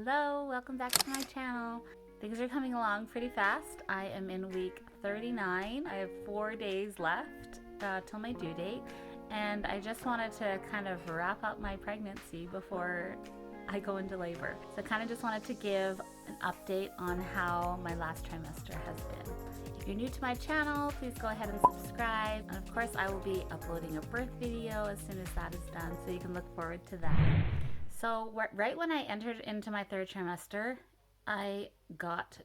Hello, welcome back to my channel. Things are coming along pretty fast. I am in week 39. I have 4 days left till my due date, and I just wanted to kind of wrap up my pregnancy before I go into labor. So I kind of just wanted to give an update on how my last trimester has been. If you're new to my channel, please go ahead and subscribe. And of course, I will be uploading a birth video as soon as that is done, so you can look forward to that. So right when I entered into my third trimester, I got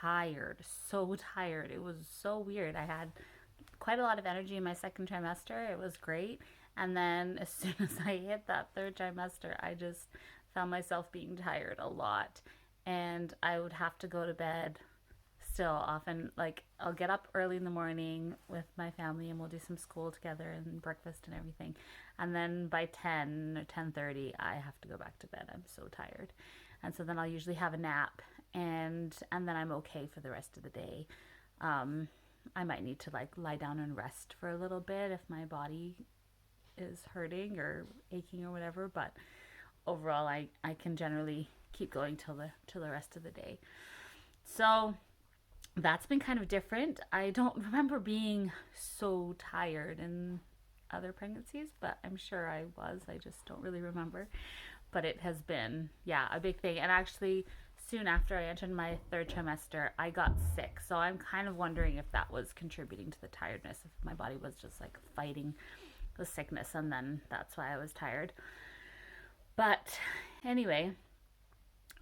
tired, so tired. It was so weird. I had quite a lot of energy in my second trimester. It was great. And then as soon as I hit that third trimester, I just found myself being tired a lot. And I would have to go to bed still often. Like, I'll get up early in the morning with my family and we'll do some school together and breakfast and everything. And then by 10 or 10:30, I have to go back to bed. I'm so tired. And so then I'll usually have a nap and then I'm okay for the rest of the day. I might need to like lie down and rest for a little bit if my body is hurting or aching or whatever, but overall I can generally keep going till the rest of the day. So that's been kind of different. I don't remember being so tired in other pregnancies, but I'm sure I was. I just don't really remember. But it has been, yeah, a big thing. And actually, soon after I entered my third trimester, I got sick. So I'm kind of wondering if that was contributing to the tiredness, if my body was just like fighting the sickness, and then that's why I was tired. But anyway,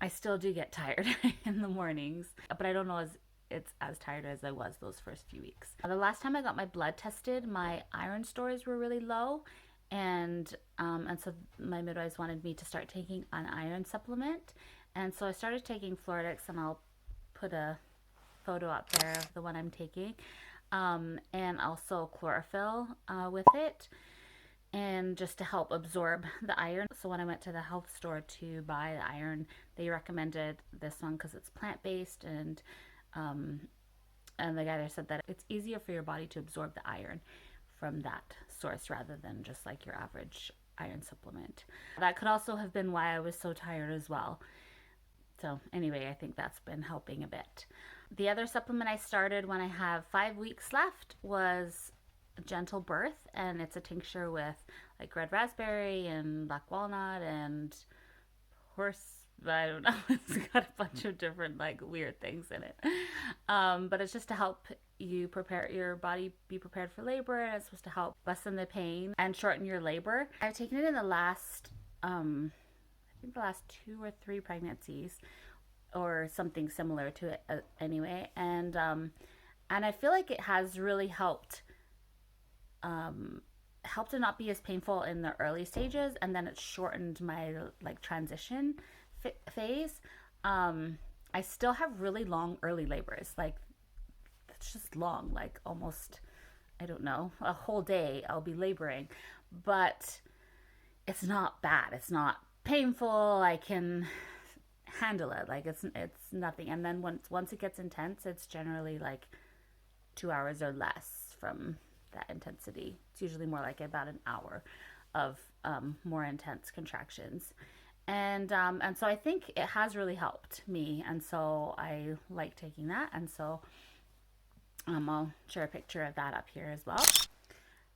I still do get tired in the mornings, but I don't know it's as tired as I was those first few weeks. The last time I got my blood tested, my iron stores were really low, and so my midwives wanted me to start taking an iron supplement, and so I started taking Floradix, and I'll put a photo up there of the one I'm taking, and also chlorophyll with it, and just to help absorb the iron. So when I went to the health store to buy the iron, they recommended this one because it's plant-based, and the guy there said that it's easier for your body to absorb the iron from that source rather than just like your average iron supplement. That could also have been why I was so tired as well. So anyway, I think that's been helping a bit. The other supplement I started when I have 5 weeks left was Gentle Birth, and it's a tincture with like red raspberry and black walnut and I don't know. It's got a bunch of different like weird things in it. But it's just to help you prepare your body, be prepared for labor, and it's supposed to help lessen the pain and shorten your labor. I've taken it in the last, I think the last 2 or 3 pregnancies, or something similar to it anyway. And I feel like it has really helped to not be as painful in the early stages, and then it shortened my like transition phase. I still have really long early labors. Like, it's just long, like almost, I don't know, a whole day I'll be laboring, but it's not bad. It's not painful. I can handle it. Like, it's nothing. And then once it gets intense, it's generally like 2 hours or less from that intensity. It's usually more like about an hour of more intense contractions. And so I think it has really helped me, and so I like taking that, and so I'll share a picture of that up here as well.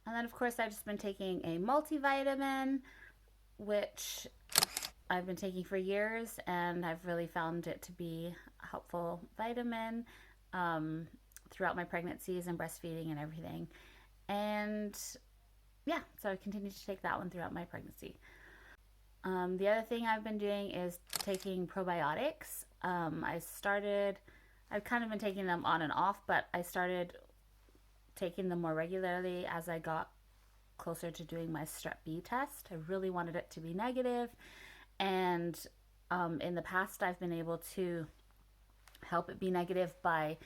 And then of course I've just been taking a multivitamin, which I've been taking for years, and I've really found it to be a helpful vitamin throughout my pregnancies and breastfeeding and everything. And yeah, so I continue to take that one throughout my pregnancy. The other thing I've been doing is taking probiotics. I've kind of been taking them on and off, but I started taking them more regularly as I got closer to doing my strep B test. I really wanted it to be negative, and in the past I've been able to help it be negative by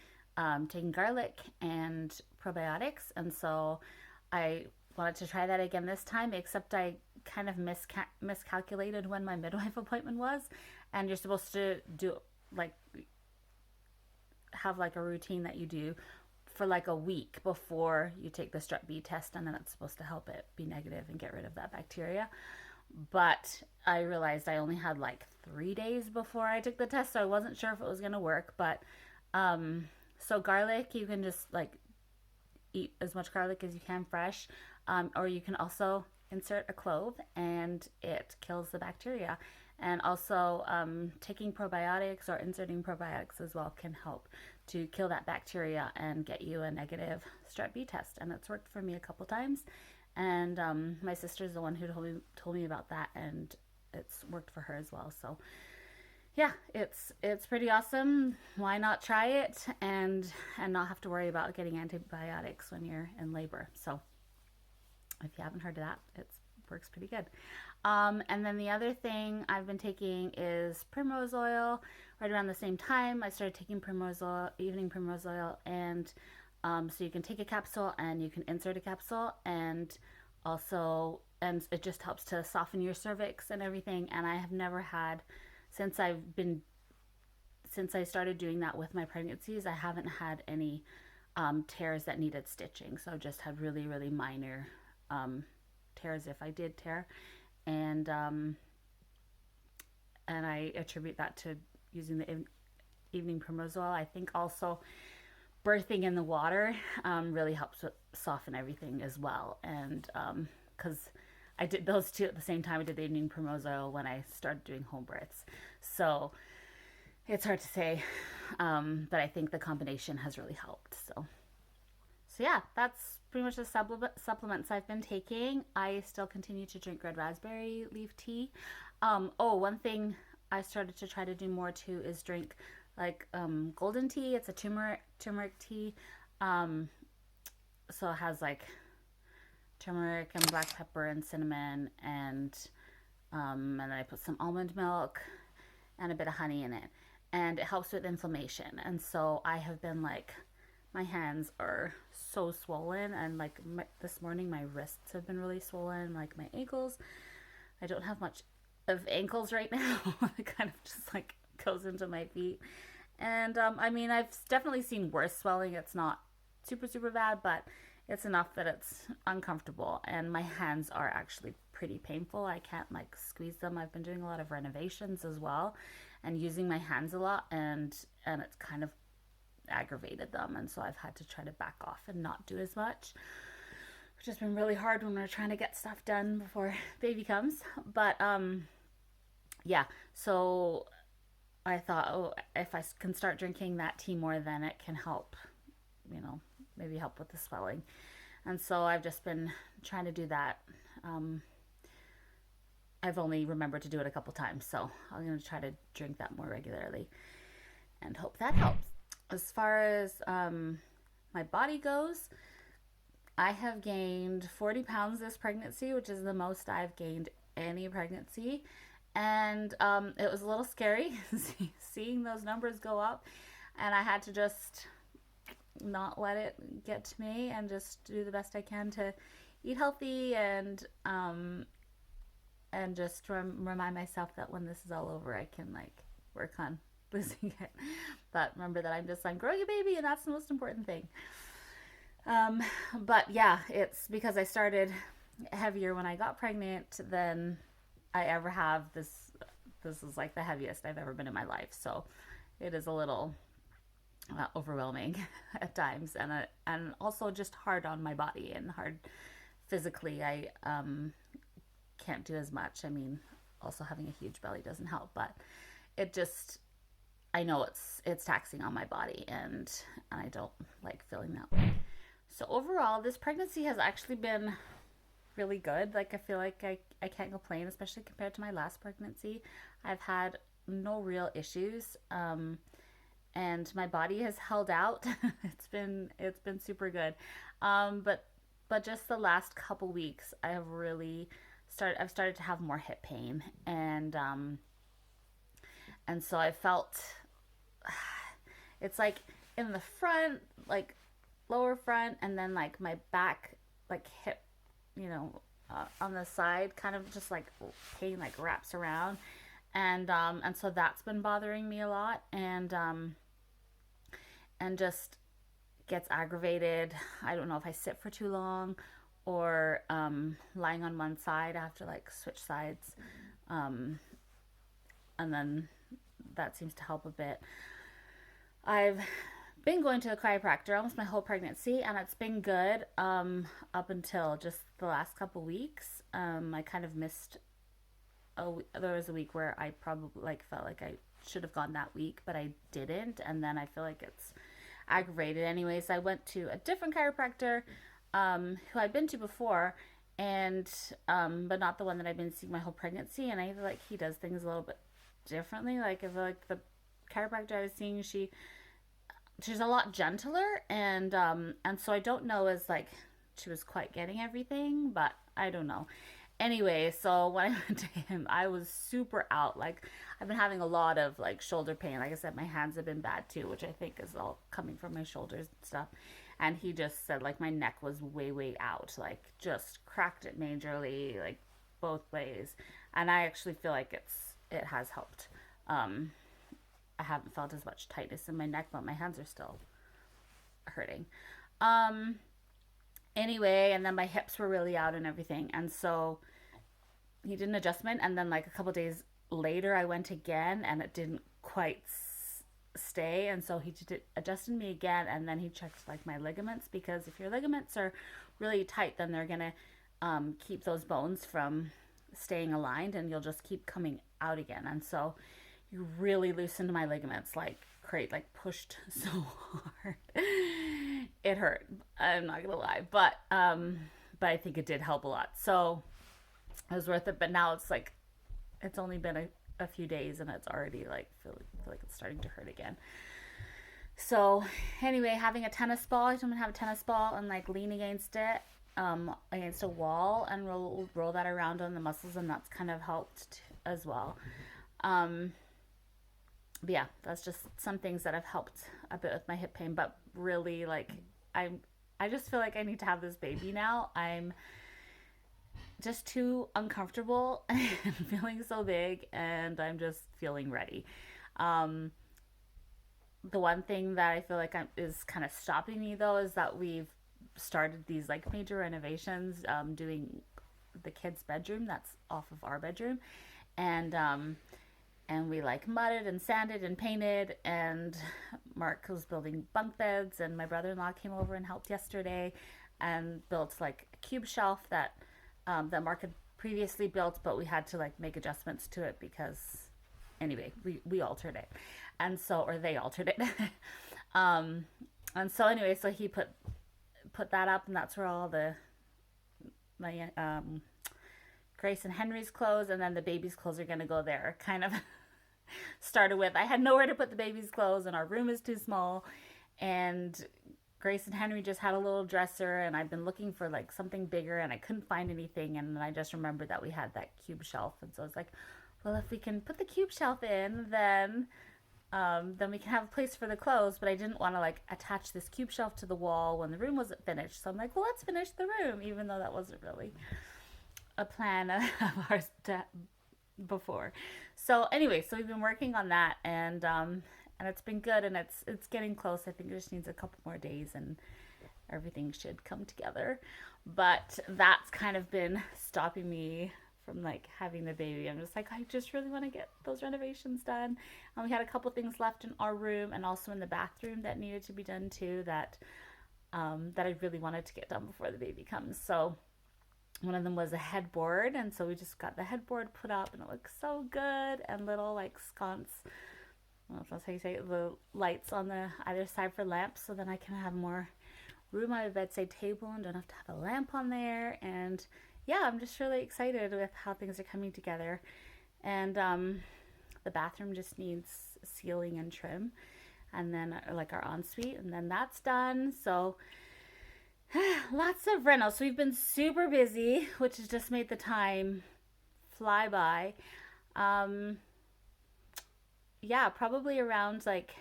taking garlic and probiotics, and so I wanted to try that again this time, except I kind of miscalculated when my midwife appointment was, and you're supposed to do like have like a routine that you do for like a week before you take the strep B test, and then it's supposed to help it be negative and get rid of that bacteria. But I realized I only had like 3 days before I took the test, so I wasn't sure if it was going to work. But so garlic, you can just like eat as much garlic as you can fresh, or you can also insert a clove and it kills the bacteria. And also, taking probiotics or inserting probiotics as well can help to kill that bacteria and get you a negative strep B test. And it's worked for me a couple times. And my sister's the one who told me about that, and it's worked for her as well. So yeah, it's pretty awesome. Why not try it and not have to worry about getting antibiotics when you're in labor? So if you haven't heard of that, it works pretty good. And then the other thing I've been taking is primrose oil. Right around the same time, I started taking primrose oil, evening primrose oil, and so you can take a capsule and you can insert a capsule, and also, and it just helps to soften your cervix and everything. And I have never had, since I started doing that with my pregnancies, I haven't had any tears that needed stitching. So I've just had really, really minor tears if I did tear, and I attribute that to using the evening primrose oil. I think also birthing in the water really helps soften everything as well, and because I did those two at the same time. I did the evening primrose oil when I started doing home births, so it's hard to say, but I think the combination has really helped. So yeah, that's pretty much the supplements I've been taking. I still continue to drink red raspberry leaf tea. One thing I started to try to do more too is drink like golden tea. It's a turmeric tea. So it has like turmeric and black pepper and cinnamon, and then I put some almond milk and a bit of honey in it, and it helps with inflammation. And so I have been like, my hands are so swollen, and like this morning my wrists have been really swollen, like my ankles. I don't have much of ankles right now. It kind of just like goes into my feet. And I mean, I've definitely seen worse swelling. It's not super, super bad, but it's enough that it's uncomfortable. And my hands are actually pretty painful. I can't like squeeze them. I've been doing a lot of renovations as well and using my hands a lot, and it's kind of aggravated them. And so I've had to try to back off and not do as much, which has been really hard when we're trying to get stuff done before baby comes. But yeah, so I thought, oh, if I can start drinking that tea more, then it can help, maybe help with the swelling. And so I've just been trying to do that. I've only remembered to do it a couple times, so I'm going to try to drink that more regularly and hope that helps. As far as my body goes, I have gained 40 pounds this pregnancy, which is the most I've gained any pregnancy. And it was a little scary seeing those numbers go up, and I had to just not let it get to me and just do the best I can to eat healthy and just remind myself that when this is all over, I can like work on losing it. But remember that I'm growing a baby, and that's the most important thing. But yeah, it's because I started heavier when I got pregnant than I ever have. This is like the heaviest I've ever been in my life, so it is a little overwhelming at times, and also just hard on my body and hard physically. I can't do as much. I mean, also having a huge belly doesn't help, but it just, I know it's taxing on my body, and I don't like feeling that way. So overall, this pregnancy has actually been really good. Like, I feel like I can't complain, especially compared to my last pregnancy. I've had no real issues, and my body has held out. It's been super good. But just the last couple weeks, I've started to have more hip pain, and so I felt it's like in the front, like lower front, and then like my back, like hip, on the side, kind of just like pain like wraps around, and so that's been bothering me a lot, and just gets aggravated. I don't know if I sit for too long or lying on one side. I have to like switch sides. Um, and then that seems to help a bit. I've been going to a chiropractor almost my whole pregnancy, and it's been good up until just the last couple weeks. I kind of missed there was a week where I probably like felt like I should have gone that week, but I didn't, and then I feel like it's aggravated anyways. I went to a different chiropractor who I'd been to before, and but not the one that I've been seeing my whole pregnancy, and I feel like he does things a little bit differently. Like if like the chiropractor I was seeing, she's a lot gentler, and so I don't know as like she was quite getting everything, but I don't know. Anyway, so when I went to him, I was super out. Like I've been having a lot of like shoulder pain. Like I said, my hands have been bad too, which I think is all coming from my shoulders and stuff. And he just said like my neck was way out, like just cracked it majorly, like both ways. And I actually feel like it has helped. Um, I haven't felt as much tightness in my neck, but my hands are still hurting. Um, anyway, and then my hips were really out and everything. And so he did an adjustment, and then like a couple days later I went again and it didn't quite stay, and so he did adjusted me again, and then he checked like my ligaments, because if your ligaments are really tight, then they're gonna keep those bones from staying aligned, and you'll just keep coming out again. And so you really loosened my ligaments like great, like pushed so hard. It hurt. I'm not gonna lie, but I think it did help a lot. So it was worth it. But now it's like it's only been a few days, and it's already like feel like it's starting to hurt again. So anyway, having a tennis ball, I told him to have a tennis ball and like lean against it, against a wall, and roll that around on the muscles, and that's kind of helped as well. Um, but yeah, that's just some things that have helped a bit with my hip pain. But really, like I just feel like I need to have this baby now. I'm just too uncomfortable and feeling so big, and I'm just feeling ready. Um, the one thing that I feel like is kind of stopping me though is that we've started these like major renovations, doing the kids' bedroom that's off of our bedroom, and and we like mudded and sanded and painted, and Mark was building bunk beds, and my brother-in-law came over and helped yesterday and built like a cube shelf that Mark had previously built, but we had to like make adjustments to it because anyway, we altered it. And so, or they altered it. um, and so anyway, so he put that up, and that's where all my Grace and Henry's clothes, and then the baby's clothes are going to go there. Kind of started with, I had nowhere to put the baby's clothes, and our room is too small, and Grace and Henry just had a little dresser, and I've been looking for like something bigger, and I couldn't find anything, and then I just remembered that we had that cube shelf, and so I was like, well, if we can put the cube shelf in, then we can have a place for the clothes. But I didn't want to like attach this cube shelf to the wall when the room wasn't finished, so I'm like, well, let's finish the room, even though that wasn't really a plan of ours before. So anyway, so we've been working on that, and it's been good, and it's getting close. I think it just needs a couple more days, and everything should come together. But that's kind of been stopping me from like having the baby. I'm just like, I just really want to get those renovations done. And we had a couple things left in our room, and also in the bathroom that needed to be done too, that I really wanted to get done before the baby comes. So one of them was a headboard, and so we just got the headboard put up, and it looks so good, and little like sconce, I don't know if that's how you say it, the lights on the either side for lamps, so then I can have more room on my bedside table and don't have to have a lamp on there. And yeah, I'm just really excited with how things are coming together. And the bathroom just needs sealing and trim, and then like our ensuite, and then that's done. So lots of rentals. So we've been super busy, which has just made the time fly by. Yeah, probably around like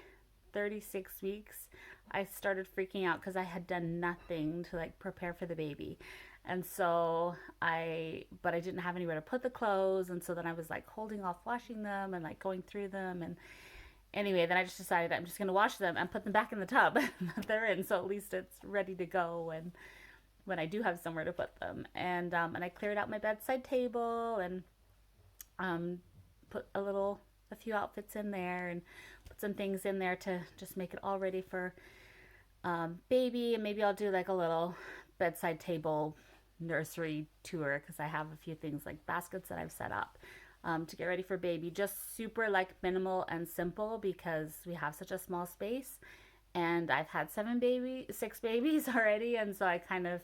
36 weeks, I started freaking out because I had done nothing to like prepare for the baby. And so but I didn't have anywhere to put the clothes. And so then I was like holding off washing them and like going through them. And anyway, then I just decided I'm just going to wash them and put them back in the tub that they're in. So at least it's ready to go. when I do have somewhere to put them. And I cleared out my bedside table and put a few outfits in there and put some things in there to just make it all ready for baby. And maybe I'll do like a little bedside table nursery tour because I have a few things like baskets that I've set up to get ready for baby. Just super like minimal and simple because we have such a small space, and I've had 6 babies already, and so I kind of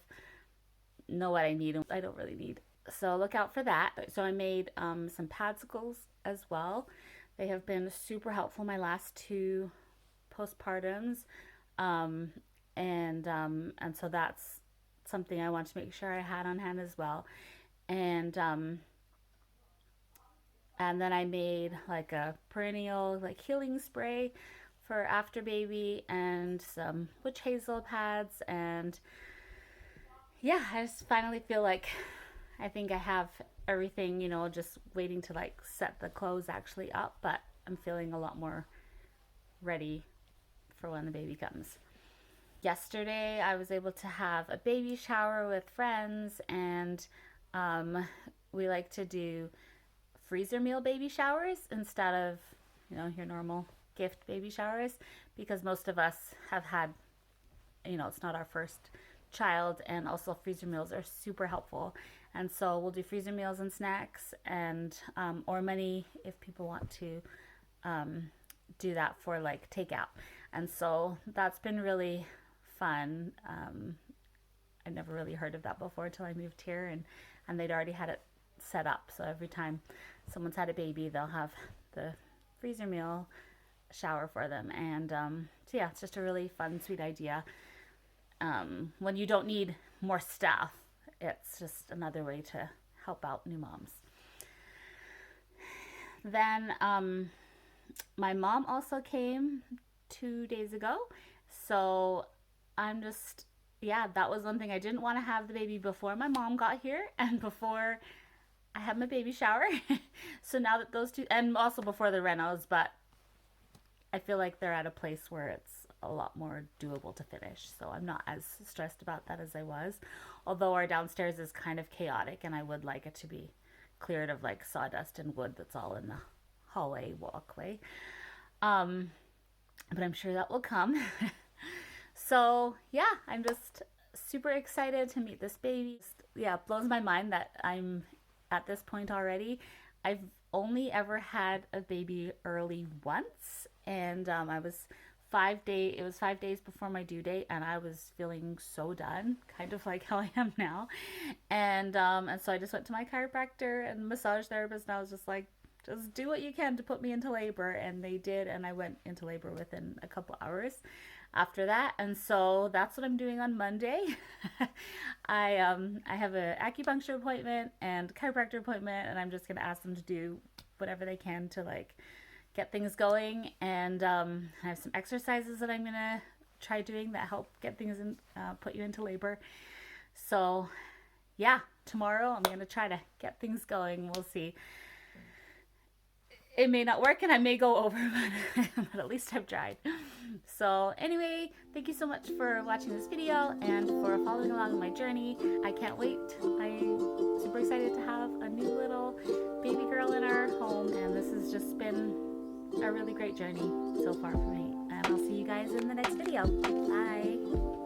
know what I need and I don't really need. So look out for that. So I made some padsicles as well. They have been super helpful my last 2 postpartums, and so that's something I want to make sure I had on hand as well. And then I made like a perennial like healing spray for after baby and some witch hazel pads. And yeah, I just finally feel like I think I have everything, just waiting to like set the clothes actually up, but I'm feeling a lot more ready for when the baby comes. Yesterday I was able to have a baby shower with friends, and we like to do freezer meal baby showers instead of your normal gift baby showers, because most of us have had, it's not our first child, and also freezer meals are super helpful. And so we'll do freezer meals and snacks, and or money if people want to do that for like takeout. And so that's been really fun. I never really heard of that before until I moved here, and they'd already had it set up. So every time someone's had a baby, they'll have the freezer meal shower for them. And so yeah, it's just a really fun, sweet idea. When you don't need more stuff, it's just another way to help out new moms. Then my mom also came 2 days ago. So I'm just, yeah, that was one thing. I didn't want to have the baby before my mom got here and before I had my baby shower. So now that those two, and also before the renos, but I feel like they're at a place where it's a lot more doable to finish. So I'm not as stressed about that as I was. Although our downstairs is kind of chaotic, and I would like it to be cleared of like sawdust and wood that's all in the hallway walkway. But I'm sure that will come. So yeah, I'm just super excited to meet this baby. Yeah, it blows my mind that I'm at this point already. I've only ever had a baby early once, and it was 5 days before my due date, and I was feeling so done, kind of like how I am now. And so I just went to my chiropractor and massage therapist, and I was just like, just do what you can to put me into labor. And they did, and I went into labor within a couple hours after that. And so that's what I'm doing on Monday. I have an acupuncture appointment and chiropractor appointment, and I'm just gonna ask them to do whatever they can to like get things going. And I have some exercises that I'm gonna try doing that help get things in, put you into labor. So yeah, tomorrow I'm gonna try to get things going. We'll see. It may not work and I may go over, but at least I've tried. So anyway, thank you so much for watching this video and for following along my journey. I can't wait. I'm super excited to have a new little baby girl in our home, and this has just been a really great journey so far for me. And I'll see you guys in the next video. Bye.